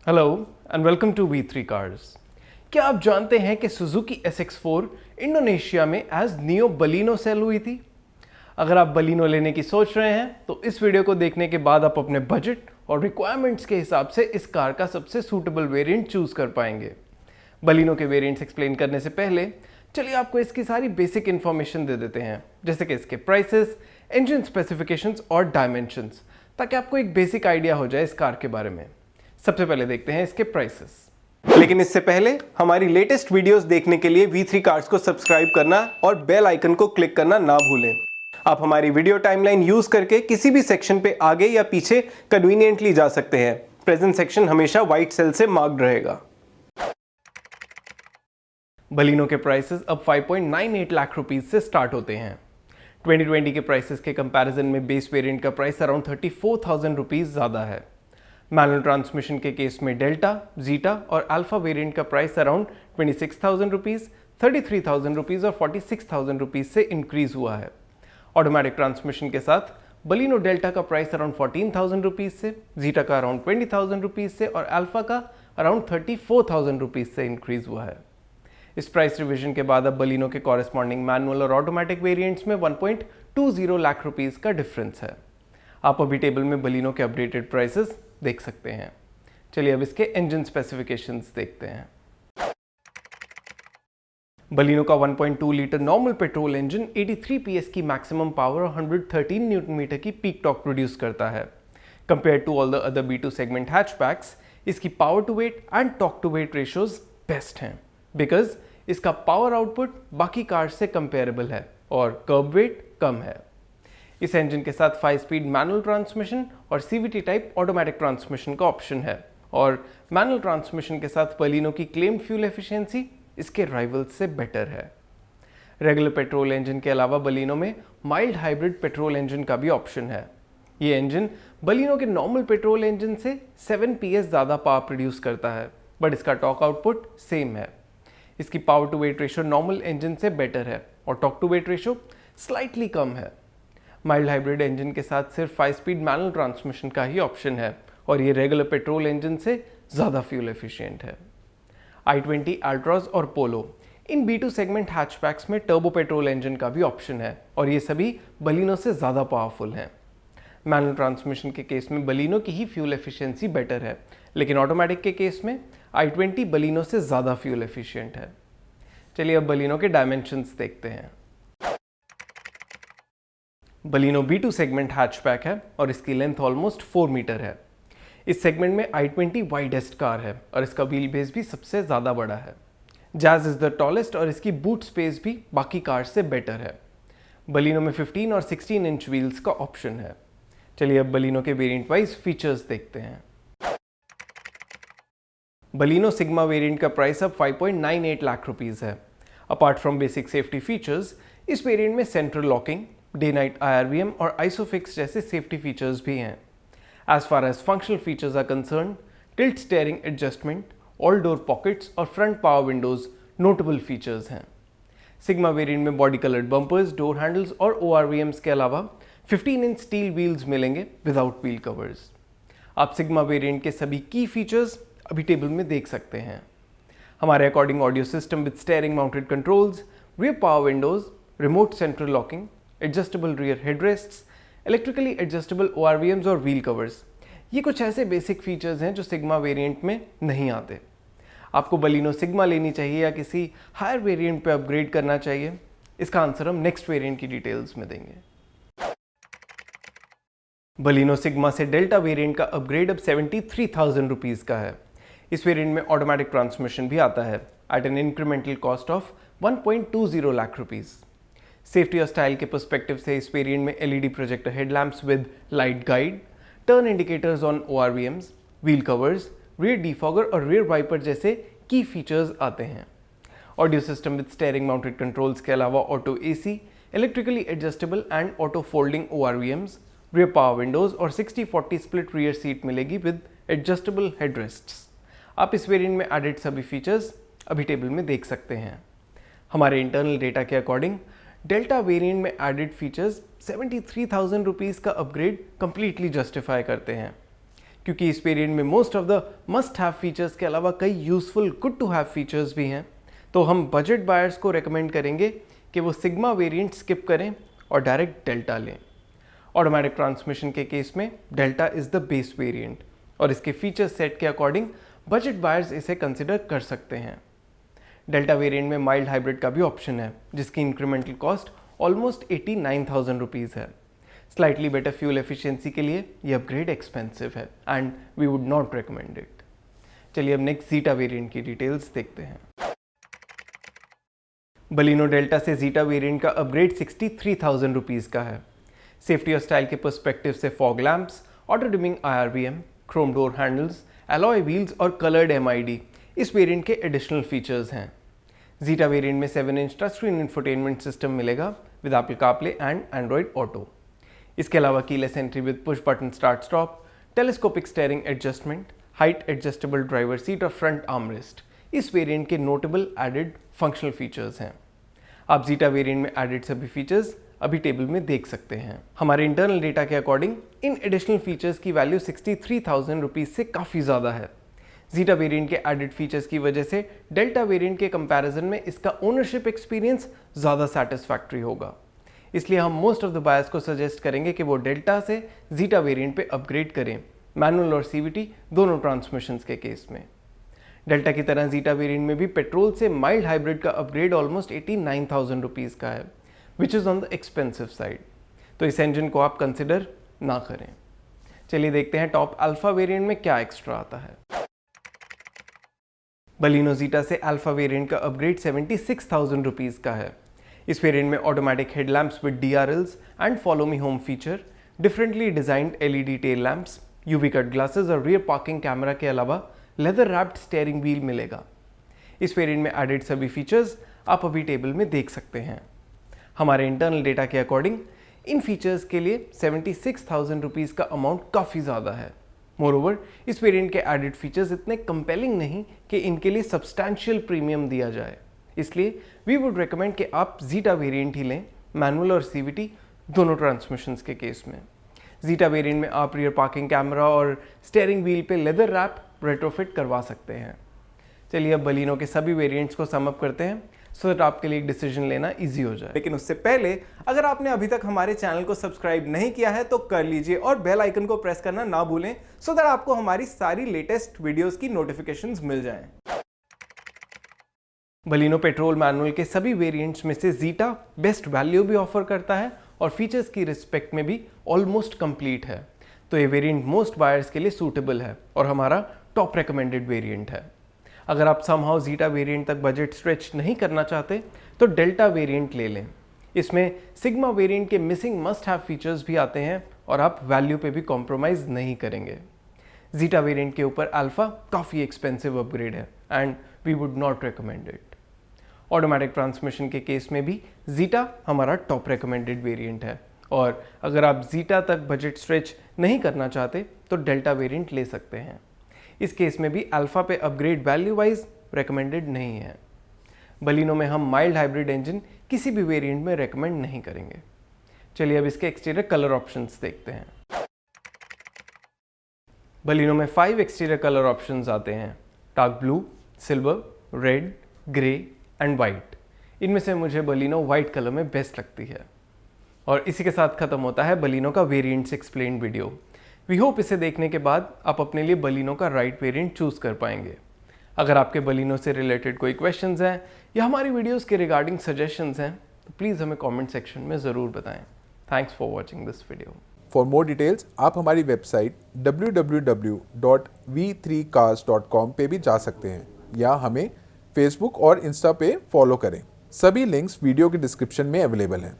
Hello and welcome to V3 cars. क्या आप जानते हैं कि सुजुकी SX4 इंडोनेशिया में एज नियो बलिनो सेल हुई थी? अगर आप बलिनो लेने की सोच रहे हैं तो इस वीडियो को देखने के बाद आप अपने बजट और रिक्वायरमेंट्स के हिसाब से इस कार का सबसे सूटेबल वेरिएंट चूज कर पाएंगे। बलिनो के वेरिएंट्स एक्सप्लेन करने से पहले चलिए आपको इसकी सारी बेसिक इंफॉर्मेशन दे देते हैं, जैसे कि इसके प्राइसेस, इंजन स्पेसिफिकेशंस और डायमेंशंस, ताकि आपको एक बेसिक आइडिया हो जाए इस कार के बारे में। सबसे पहले देखते हैं इसके प्राइसेस। लेकिन इससे पहले हमारी लेटेस्ट वीडियोस देखने के लिए V3 कार्स को सब्सक्राइब करना और बेल आइकन को क्लिक करना ना भूलें। आप हमारी वीडियो टाइमलाइन यूज करके किसी भी सेक्शन पे आगे या पीछे कन्वीनियंटली जा सकते हैं। प्रेजेंट सेक्शन हमेशा व्हाइट सेल से मार्क्ड रहेगा। बलिनो के प्राइसेस अब 5.98 लाख रुपीस से स्टार्ट होते हैं। 2020 के प्राइसेस के कंपैरिजन में बेस वेरिएंट का प्राइस अराउंड 34,000 रुपीस ज्यादा है। मैनुअल ट्रांसमिशन के केस में डेल्टा, जीटा और अल्फा वेरिएंट का प्राइस अराउंड 26,000 रुपीस, 33,000 रुपीस और 46,000 रुपीस से इंक्रीज हुआ है। ऑटोमेटिक ट्रांसमिशन के साथ बलिनो डेल्टा का प्राइस अराउंड 14,000 रुपीस से, जीटा का अराउंड 20,000 रुपीस से और अल्फा का अराउंड 34,000 रुपीस से इंक्रीज हुआ है। इस प्राइस रिविजन के बाद अब बलिनो के कॉरेस्पॉन्डिंग मैनुअल और ऑटोमेटिक वेरिएंट्स में 1.20 लाख रुपीस का डिफरेंस है। आप अभी टेबल में बलिनो के अपडेटेड प्राइसेस देख सकते हैं। चलिए अब इसके इंजन स्पेसिफिकेशंस देखते हैं। बलिनो का 1.2 litre normal petrol engine 83 PS की मैक्सिमम पावर और 113 न्यूटन मीटर की पीक टॉर्क प्रोड्यूस करता है। Compare to all the other B2 segment hatchbacks, इसकी power to weight and torque to weight ratios best हैं, बिकॉज इसका power output बाकी cars से कंपेरेबल है और कर्ब वेट कम है। इस इंजन के साथ 5 स्पीड मैनुअल ट्रांसमिशन और CVT टाइप ऑटोमेटिक ट्रांसमिशन का ऑप्शन है और मैनुअल ट्रांसमिशन के साथ बलिनो की क्लेम्ड फ्यूल एफिशिएंसी इसके राइवल्स से बेटर है। रेगुलर पेट्रोल इंजन के अलावा बलिनो में माइल्ड हाइब्रिड पेट्रोल इंजन का भी ऑप्शन है। ये इंजन बलिनो के नॉर्मल पेट्रोल इंजन से 7 PS ज़्यादा पावर प्रोड्यूस करता है, बट इसका टॉर्क आउटपुट सेम है। इसकी power to weight ratio normal engine से बेटर है और torque to weight ratio slightly कम है। माइल्ड हाइब्रिड इंजन के साथ सिर्फ 5 स्पीड मैनुअल ट्रांसमिशन का ही ऑप्शन है और ये रेगुलर पेट्रोल इंजन से ज़्यादा फ्यूल एफिशिएंट है। i20, अल्ट्राज और पोलो इन B2 सेगमेंट हैचबैक्स में टर्बो पेट्रोल इंजन का भी ऑप्शन है और ये सभी बलिनो से ज़्यादा पावरफुल हैं। मैनुअल ट्रांसमिशन के केस में बलिनो की ही फ्यूल एफिशिएंसी बेटर है, लेकिन ऑटोमेटिक के केस में i20 बलिनो से ज़्यादा फ्यूल एफिशिएंट है। चलिए अब बलिनो के डायमेंशंस देखते हैं। बलिनो B2 सेगमेंट हैचबैक है और इसकी लेंथ ऑलमोस्ट 4 मीटर है। इस सेगमेंट में i20 वाइडेस्ट कार है और इसका व्हील बेस भी सबसे ज़्यादा बड़ा है। जैज इज द टॉलेस्ट और इसकी बूट स्पेस भी बाकी कार से बेटर है। बलिनो में 15 और 16 इंच व्हील्स का ऑप्शन है। चलिए अब बलिनो के वेरिएंट वाइज फीचर्स देखते हैं। बलिनो सिग्मा वेरिएंट का प्राइस अब 5.98 लाख रुपीस है। Apart from basic safety features, इस वेरिएंट में central locking, day night IRVM और आइसोफिक्स जैसे सेफ्टी फीचर्स भी हैं। As far as functional features are concerned, tilt steering adjustment, all door pockets और front power windows notable features हैं। Sigma variant में body coloured bumpers, door handles और ORVMs के अलावा 15 इंच स्टील व्हील्स मिलेंगे without wheel covers. आप sigma variant के सभी की फीचर्स अभी टेबल में देख सकते हैं। हमारे according audio system with steering mounted controls, rear power windows, remote central locking, adjustable rear headrests, electrically adjustable ORVMs और व्हील कवर्स, ये कुछ ऐसे बेसिक फीचर्स हैं जो सिग्मा वेरिएंट में नहीं आते। आपको बलिनो सिग्मा लेनी चाहिए या किसी हायर वेरिएंट पे अपग्रेड करना चाहिए? इसका आंसर हम नेक्स्ट वेरिएंट की डिटेल्स में देंगे। बलिनो सिग्मा से डेल्टा वेरिएंट का अपग्रेड अब 73,000 रुपीज़ का है। इस वेरिएंट में ऑटोमेटिक ट्रांसमिशन भी आता है at an incremental cost of 1.20 lakh rupees. Safety और स्टाइल के पर्सपेक्टिव से इस वेरिएंट में LED projector headlamps with light guide, turn indicators on ORVMs, wheel covers, rear defogger और रियर वाइपर जैसे की फीचर्स आते हैं। Audio system with steering mounted controls के अलावा auto AC, electrically adjustable and auto folding ORVMs, rear power windows और 60-40 split rear seat मिलेगी with adjustable हेडरेस्ट्स। आप इस वेरिएंट में एडेड सभी फीचर्स अभी टेबल में देख सकते हैं। हमारे इंटरनल डेटा के अकॉर्डिंग डेल्टा वेरिएंट में एडेड फीचर्स 73,000 रुपीज़ का अपग्रेड कंप्लीटली जस्टिफाई करते हैं। क्योंकि इस वेरिएंट में most of the must have features के अलावा कई useful good to have features भी हैं, तो हम बजट बायर्स को रेकमेंड करेंगे कि वो सिग्मा वेरिएंट स्किप करें और डायरेक्ट डेल्टा लें। ऑटोमेटिक ट्रांसमिशन के केस में Delta is the base variant और इसके फीचर सेट के अकॉर्डिंग बजट बायर्स इसे कंसिडर कर सकते हैं। डेल्टा वेरिएंट में माइल्ड हाइब्रिड का भी ऑप्शन है, जिसकी इंक्रीमेंटल कॉस्ट ऑलमोस्ट 89,000 रुपीज़ है। स्लाइटली बेटर फ्यूल एफिशिएंसी के लिए ये अपग्रेड एक्सपेंसिव है and we would not recommend it. चलिए अब नेक्स्ट जीटा वेरिएंट की डिटेल्स देखते हैं। बलिनो डेल्टा से जीटा वेरिएंट का अपग्रेड 63,000 रुपीज़ का है। सेफ्टी और स्टाइल के पर्सपेक्टिव से fog lamps, auto dimming IRBM, Chrome door handles, alloy wheels और कलर्ड MID इस वेरिएंट के एडिशनल फीचर्स हैं। जीटा वेरिएंट में 7-इंच टच स्क्रीन इंफोटेनमेंट सिस्टम मिलेगा with Apple CarPlay and Android auto. इसके अलावा keyless entry with push button start stop, telescopic steering adjustment, height adjustable driver seat और front armrest इस variant के notable added functional features हैं। आप zeta variant में added सभी फीचर्स अभी टेबल में देख सकते हैं। हमारे इंटरनल डेटा के अकॉर्डिंग इन एडिशनल फीचर्स की वैल्यू 63,000 रुपीज़ से काफ़ी ज़्यादा है। जीटा वेरिएंट के एडेड फीचर्स की वजह से डेल्टा वेरिएंट के कंपैरिजन में इसका ओनरशिप एक्सपीरियंस ज़्यादा सेटिस्फैक्टरी होगा। इसलिए हम मोस्ट ऑफ द बायर्स को सजेस्ट करेंगे कि वो डेल्टा से जीटा वेरिएंट पे अपग्रेड करें, मैनुअल और CVT दोनों ट्रांसमिशंस के केस में। डेल्टा की तरह जीटा वेरिएंट में भी पेट्रोल से माइल्ड हाइब्रिड का अपग्रेड ऑलमोस्ट 89,000 रुपीज़ का है, which is on the expensive side, तो इस इंजन को आप कंसिडर ना करें। चलिए देखते हैं टॉप अल्फा वेरिएंट में क्या एक्स्ट्रा आता है। बलिनो जीटा से अल्फा वेरिएंट का अपग्रेड 76,000 रुपीज़ का है। इस वेरिएंट में automatic headlamps with DRLs and follow me home feature, differently designed LED tail lamps, UV cut glasses और रियर पार्किंग कैमरा के अलावा लेदर रैप्ड स्टीयरिंग व्हील मिलेगा। इस वेरिएंट में एडेड सभी फीचर्स आप अभी टेबल में देख सकते हैं। हमारे इंटरनल डेटा के अकॉर्डिंग इन फीचर्स के लिए 76,000 रुपीज़ का अमाउंट काफ़ी ज़्यादा है। मोरओवर इस वेरिएंट के एडेड फीचर्स इतने कंपेलिंग नहीं कि इनके लिए सब्सटैंशियल प्रीमियम दिया जाए, इसलिए वी वुड रेकमेंड कि आप जीटा वेरिएंट ही लें, मैनुअल और CVT दोनों ट्रांसमिशंस के केस में। जीटा वेरिएंट में आप रियर पार्किंग कैमरा और स्टीयरिंग व्हील पे लेदर रैप रेट्रोफिट करवा सकते हैं। चलिए अब बलिनो के सभी वेरिएंट्स को सम अप करते हैं सो दैट आपके लिए एक डिसीजन लेना ईजी हो जाए। लेकिन उससे पहले अगर आपने अभी तक हमारे चैनल को सब्सक्राइब नहीं किया है तो कर लीजिए और बेल आइकन को प्रेस करना ना भूलें सो दैट आपको हमारी सारी लेटेस्ट वीडियोस की नोटिफिकेशंस मिल जाएं। बलिनो पेट्रोल मैनुअल के सभी वेरिएंट्स में से जीटा बेस्ट वैल्यू भी ऑफर करता है और फीचर्स की रिस्पेक्ट में भी ऑलमोस्ट कंप्लीट है, तो ये वेरिएंट मोस्ट बायर्स के लिए सूटेबल है और हमारा टॉप रिकमेंडेड वेरिएंट है। अगर आप समहाउ जीटा वेरिएंट तक बजट स्ट्रेच नहीं करना चाहते तो डेल्टा वेरिएंट ले लें। इसमें सिग्मा वेरिएंट के मिसिंग मस्ट हैव फीचर्स भी आते हैं और आप वैल्यू पे भी कॉम्प्रोमाइज़ नहीं करेंगे। जीटा वेरिएंट के ऊपर अल्फा काफ़ी एक्सपेंसिव अपग्रेड है and we would not recommend it. Automatic transmission के केस में भी जीटा हमारा टॉप रिकमेंडेड वेरिएंट है और अगर आप जीटा तक बजट स्ट्रेच नहीं करना चाहते तो डेल्टा वेरिएंट ले सकते हैं। इस केस में भी अल्फा पे अपग्रेड वैल्यू वाइज रिकमेंडेड नहीं है। बलिनो में हम माइल्ड हाइब्रिड इंजन किसी भी वेरिएंट में रेकमेंड नहीं करेंगे। चलिए अब इसके एक्सटीरियर कलर ऑप्शंस देखते हैं। बलिनो में 5 एक्सटीरियर कलर ऑप्शंस आते हैं, dark blue, silver, red, grey and white. इनमें से मुझे बलिनो वाइट कलर में बेस्ट लगती है। और इसी के साथ खत्म होता है बलिनो का variants explained video. We hope इसे देखने के बाद आप अपने लिए बलिनो का राइट वेरिएंट चूज कर पाएंगे। अगर आपके बलिनो से रिलेटेड कोई क्वेश्चंस हैं या हमारी वीडियोस के रिगार्डिंग सजेशंस हैं तो प्लीज़ हमें कमेंट सेक्शन में ज़रूर बताएं। Thanks for watching this video. For more details आप हमारी वेबसाइट www.v3cars.com पे भी जा सकते हैं या हमें फेसबुक और इंस्टा पे फॉलो करें। सभी लिंक्स वीडियो के डिस्क्रिप्शन में अवेलेबल हैं।